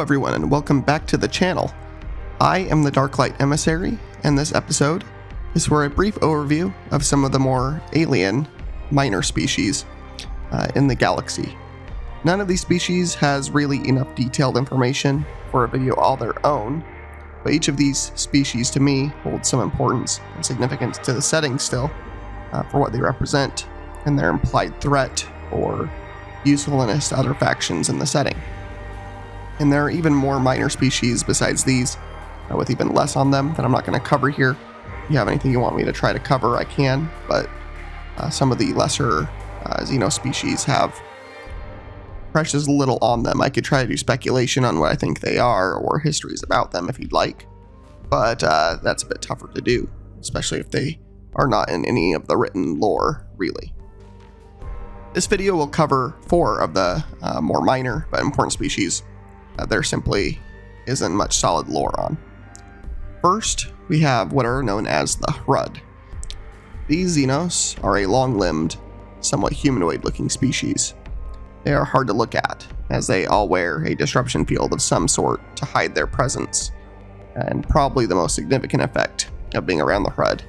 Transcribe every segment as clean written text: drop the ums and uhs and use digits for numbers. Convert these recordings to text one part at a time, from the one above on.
everyone, and welcome back to the channel. I am the Darklight Emissary, and this episode is for a brief overview of some of the more alien, minor species in the galaxy. None of these species has really enough detailed information for a video all their own, but each of these species to me holds some importance and significance to the setting still, for what they represent and their implied threat or usefulness to other factions in the setting. And there are even more minor species besides these, with even less on them that I'm not going to cover here. If you have anything you want me to try to cover, I can, but some of the lesser Xenos species have precious little on them. I could try to do speculation on what I think they are or histories about them if you'd like, but that's a bit tougher to do, especially if they are not in any of the written lore, really. This video will cover 4 of the more minor but important species there simply isn't much solid lore on. First, we have what are known as the Hrud. These Xenos are a long-limbed, somewhat humanoid-looking species. They are hard to look at, as they all wear a disruption field of some sort to hide their presence, and probably the most significant effect of being around the Hrud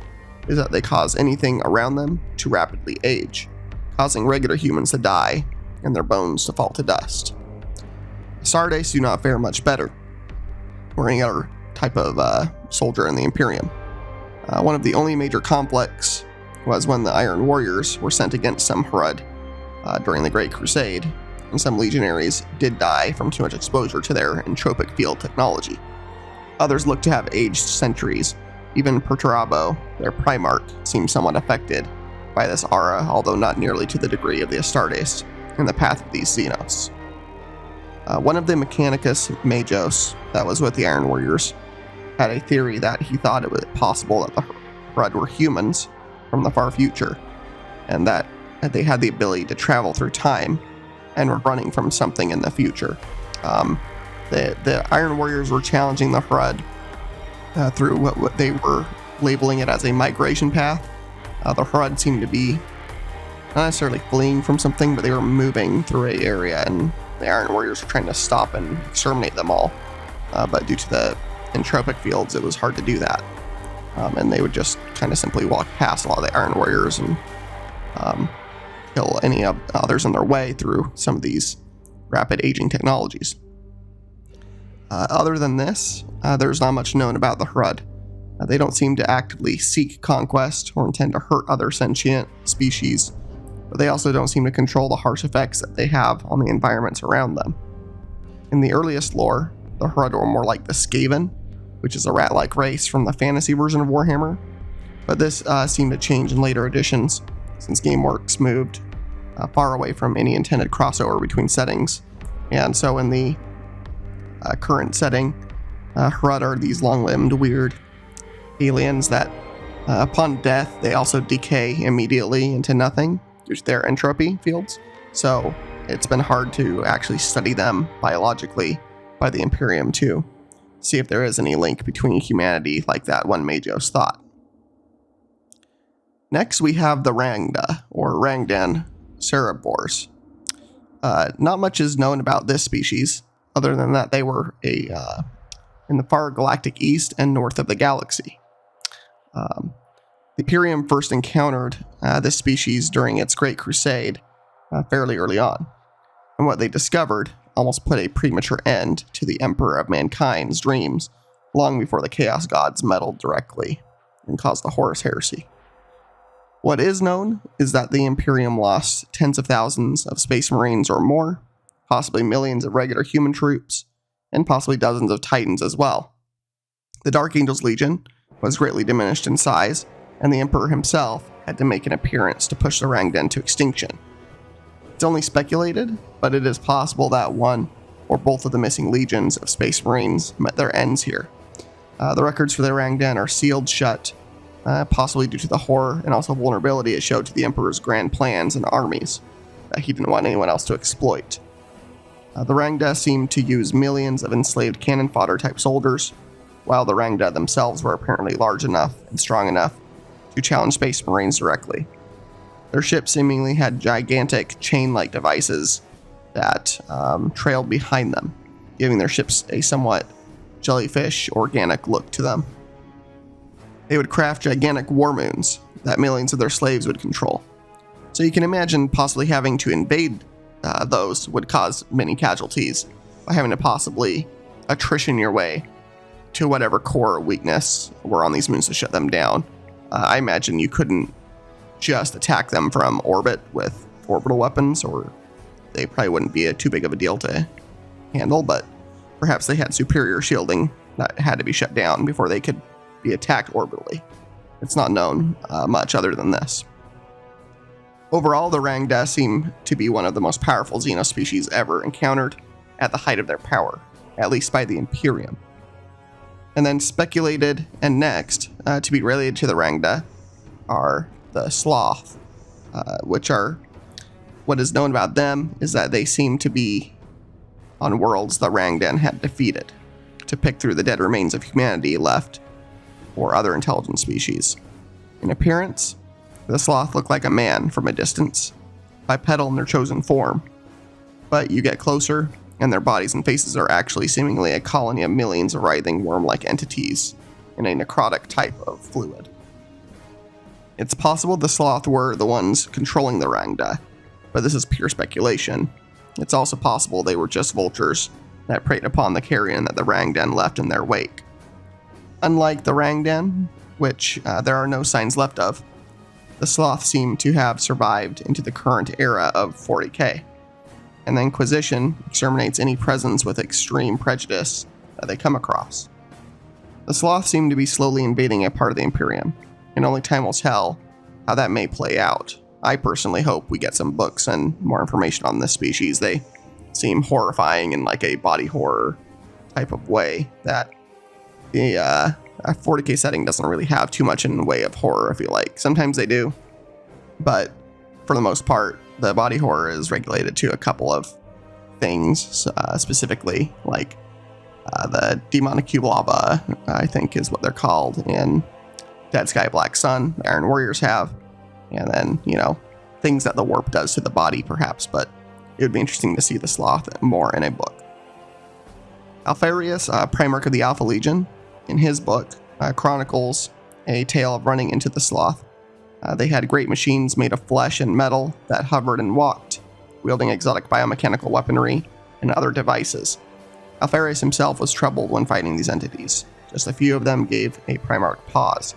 is that they cause anything around them to rapidly age, causing regular humans to die and their bones to fall to dust. Sardes do not fare much better, or any other type of soldier in the Imperium. One of the only major conflicts was when the Iron Warriors were sent against some Hrud during the Great Crusade, and some legionaries did die from too much exposure to their entropic field technology. Others looked to have aged centuries. Even Perturabo, their Primarch, seemed somewhat affected by this aura, although not nearly to the degree of the Astartes in the path of these Xenos. One of the Mechanicus Magos that was with the Iron Warriors had a theory that he thought it was possible that the Hrud were humans from the far future, and that they had the ability to travel through time and were running from something in the future. The Iron Warriors were challenging the Hrud through what they were labeling it as a migration path. The Hrud seemed to be not necessarily fleeing from something, but they were moving through an area, and the Iron Warriors were trying to stop and exterminate them all. But due to the entropic fields, it was hard to do that. And they would just kind of simply walk past a lot of the Iron Warriors and kill any others in their way through some of these rapid aging technologies. Other than this, there's not much known about the Hrud. They don't seem to actively seek conquest or intend to hurt other sentient species, but they also don't seem to control the harsh effects that they have on the environments around them. In the earliest lore, the Hrud were more like the Skaven, which is a rat-like race from the fantasy version of Warhammer, but this seemed to change in later editions, since GameWorks moved far away from any intended crossover between settings. And so in the current setting, Hrud are these long-limbed, weird aliens that, upon death, they also decay immediately into nothing due to their entropy fields. So it's been hard to actually study them biologically by the Imperium to see if there is any link between humanity like that one Magos thought. Next, we have the Rangda, or Rangdan Cerebrors. Not much is known about this species, other than that they were in the far galactic east and north of the galaxy. The Imperium first encountered this species during its Great Crusade fairly early on, and what they discovered almost put a premature end to the Emperor of Mankind's dreams long before the Chaos Gods meddled directly and caused the Horus Heresy. What is known is that the Imperium lost tens of thousands of Space Marines or more, possibly millions of regular human troops, and possibly dozens of Titans as well. The Dark Angels Legion was greatly diminished in size, and the Emperor himself had to make an appearance to push the Rangdan to extinction. It's only speculated, but it is possible that one or both of the missing legions of Space Marines met their ends here. The records for the Rangdan are sealed shut, possibly due to the horror and also vulnerability it showed to the Emperor's grand plans and armies that he didn't want anyone else to exploit. The Rangda seemed to use millions of enslaved cannon fodder type soldiers, while the Rangda themselves were apparently large enough and strong enough to challenge Space Marines directly. Their ship seemingly had gigantic chain-like devices that trailed behind them, giving their ships a somewhat jellyfish organic look to them. They would craft gigantic war moons that millions of their slaves would control. So you can imagine possibly having to invade those would cause many casualties by having to possibly attrition your way to whatever core weakness were on these moons to shut them down. I imagine you couldn't just attack them from orbit with orbital weapons, or they probably wouldn't be too big of a deal to handle, but perhaps they had superior shielding that had to be shut down before they could be attacked orbitally. It's not known much other than this. Overall, the Rangdan seem to be one of the most powerful Xenos species ever encountered at the height of their power, at least by the Imperium. And then speculated and next to be related to the Rangdan are the Sloth, which are, what is known about them is that they seem to be on worlds the Rangdan had defeated to pick through the dead remains of humanity left or other intelligent species. In appearance, the Sloth look like a man from a distance, bipedal in their chosen form, but you get closer and their bodies and faces are actually seemingly a colony of millions of writhing worm-like entities in a necrotic type of fluid. It's possible the Sloth were the ones controlling the Rangdan, but this is pure speculation. It's also possible they were just vultures that preyed upon the carrion that the Rangdan left in their wake. Unlike the Rangdan, which there are no signs left of, the Sloth seem to have survived into the current era of 40k, and the Inquisition exterminates any presence with extreme prejudice that they come across. The Sloth seem to be slowly invading a part of the Imperium, and only time will tell how that may play out. I personally hope we get some books and more information on this species. They seem horrifying in like a body horror type of way that the 40k setting doesn't really have too much in the way of horror, I feel like. Sometimes they do, but for the most part, the body horror is regulated to a couple of things, specifically like the demonic cube lava, I think is what they're called in Dead Sky Black Sun, the Iron Warriors have, and then, things that the warp does to the body perhaps, but it would be interesting to see the Sloth more in a book. Alfarius, Primarch of the Alpha Legion, in his book, chronicles a tale of running into the Sloth. They had great machines made of flesh and metal that hovered and walked, wielding exotic biomechanical weaponry and other devices. Alfarius himself was troubled when fighting these entities. Just a few of them gave a Primarch pause.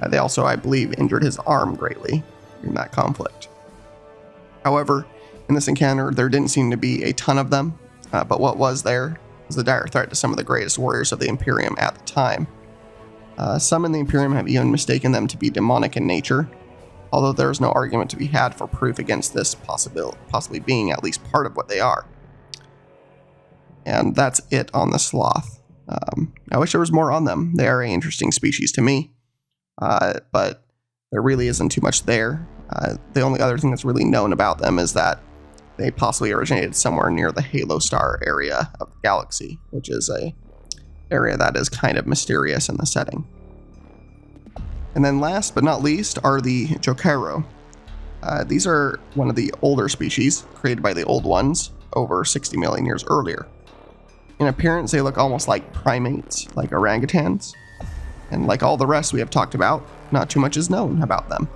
They also, I believe, injured his arm greatly in that conflict. However, in this encounter, there didn't seem to be a ton of them, but what was there was a dire threat to some of the greatest warriors of the Imperium at the time. Some in the Imperium have even mistaken them to be demonic in nature, although there is no argument to be had for proof against this possibly being at least part of what they are. And that's it on the Sloth. I wish there was more on them. They are an interesting species to me, but there really isn't too much there. The only other thing that's really known about them is that they possibly originated somewhere near the Halo Star area of the galaxy, which is a area that is kind of mysterious in the setting. And then last but not least are the Jokaero. These are one of the older species created by the Old Ones over 60 million years earlier. In appearance, they look almost like primates, like orangutans, and like all the rest we have talked about, not too much is known about them.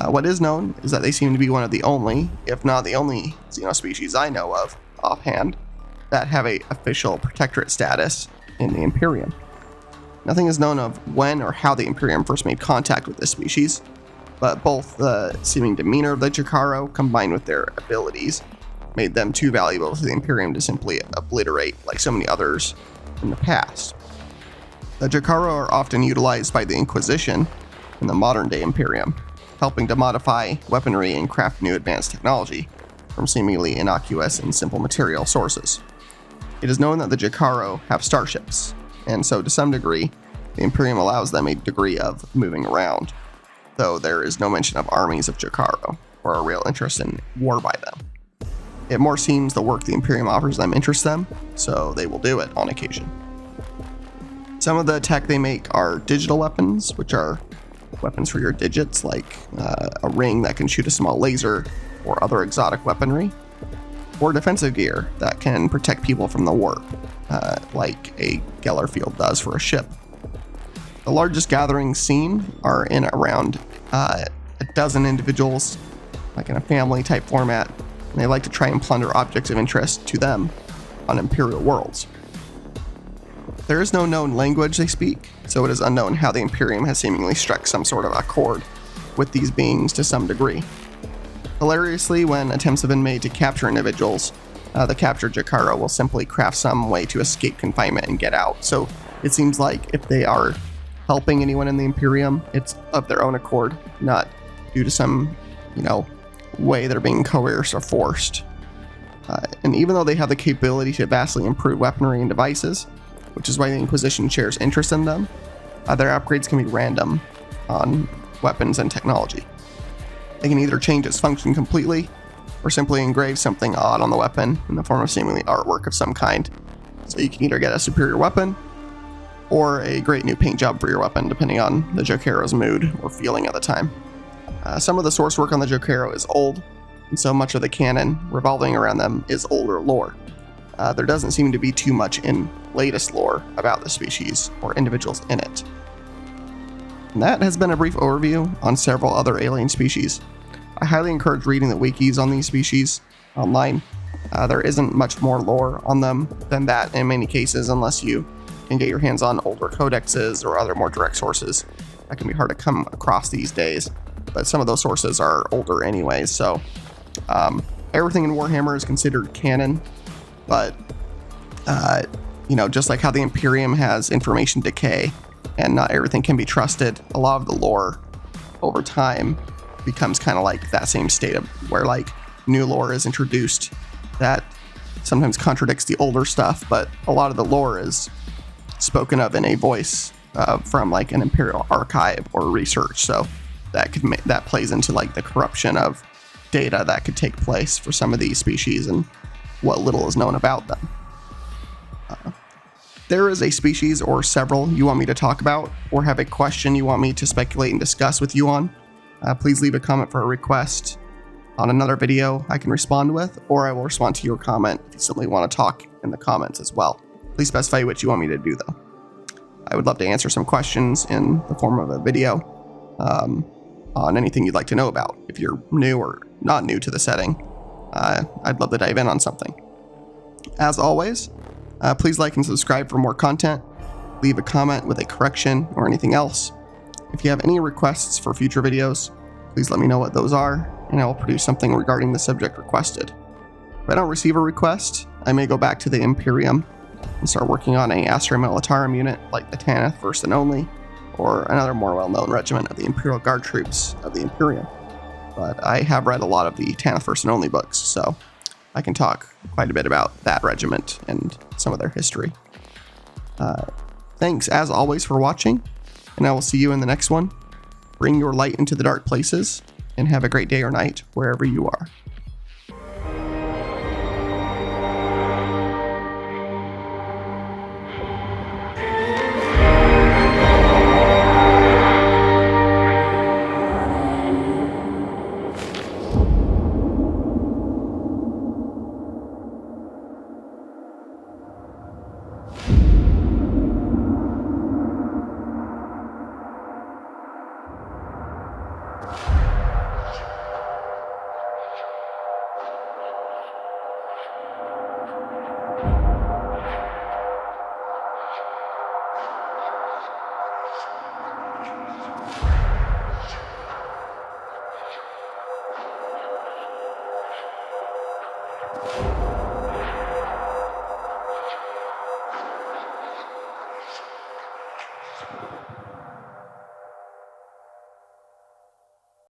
What is known is that they seem to be one of the only, if not the only, Xenospecies I know of, offhand, that have a official protectorate status in the Imperium. Nothing is known of when or how the Imperium first made contact with this species, but both the seeming demeanor of the Jokaero combined with their abilities made them too valuable to the Imperium to simply obliterate like so many others in the past. The Jokaero are often utilized by the Inquisition in the modern-day Imperium, helping to modify weaponry and craft new advanced technology from seemingly innocuous and simple material sources. It is known that the Jokaero have starships, and so to some degree, the Imperium allows them a degree of moving around, though there is no mention of armies of Jokaero or a real interest in war by them. It more seems the work the Imperium offers them interests them, so they will do it on occasion. Some of the tech they make are digital weapons, which are weapons for your digits, like a ring that can shoot a small laser or other exotic weaponry. or defensive gear that can protect people from the warp, like a Geller field does for a ship. The largest gatherings seen are in around a dozen individuals, like in a family type format, and they like to try and plunder objects of interest to them on Imperial worlds. There is no known language they speak, so it is unknown how the Imperium has seemingly struck some sort of accord with these beings to some degree. Hilariously, when attempts have been made to capture individuals, the captured Jokaero will simply craft some way to escape confinement and get out. So it seems like if they are helping anyone in the Imperium, it's of their own accord, not due to some, way they're being coerced or forced. And even though they have the capability to vastly improve weaponry and devices, which is why the Inquisition shares interest in them, their upgrades can be random on weapons and technology. They can either change its function completely, or simply engrave something odd on the weapon in the form of seemingly artwork of some kind. So you can either get a superior weapon, or a great new paint job for your weapon, depending on the Jokaero's mood or feeling at the time. Some of the source work on the Jokaero is old, and so much of the canon revolving around them is older lore. There doesn't seem to be too much in latest lore about the species or individuals in it. And that has been a brief overview on several other alien species. I highly encourage reading the wikis on these species online. There isn't much more lore on them than that in many cases, unless you can get your hands on older codexes or other more direct sources. That can be hard to come across these days, but some of those sources are older anyways, so everything in Warhammer is considered canon, but just like how the Imperium has information decay and not everything can be trusted, a lot of the lore over time becomes kind of like that same state of where like new lore is introduced that sometimes contradicts the older stuff, but a lot of the lore is spoken of in a voice from like an Imperial archive or research, so that plays into like the corruption of data that could take place for some of these species and what little is known about them. There is a species or several you want me to talk about, or have a question you want me to speculate and discuss with you on, please leave a comment for a request on another video I can respond with, or I will respond to your comment if you simply want to talk in the comments as well. Please specify what you want me to do though. I would love to answer some questions in the form of a video on anything you'd like to know about. If you're new or not new to the setting, I'd love to dive in on something. As always, please like and subscribe for more content. Leave a comment with a correction or anything else. If you have any requests for future videos, please let me know what those are, and I will produce something regarding the subject requested. If I don't receive a request, I may go back to the Imperium and start working on a Astra Militarum unit like the Tanith First and Only, or another more well-known regiment of the Imperial Guard troops of the Imperium. But I have read a lot of the Tanith First and Only books, so I can talk quite a bit about that regiment and some of their history. Thanks as always for watching, and I will see you in the next one. Bring your light into the dark places, and have a great day or night wherever you are.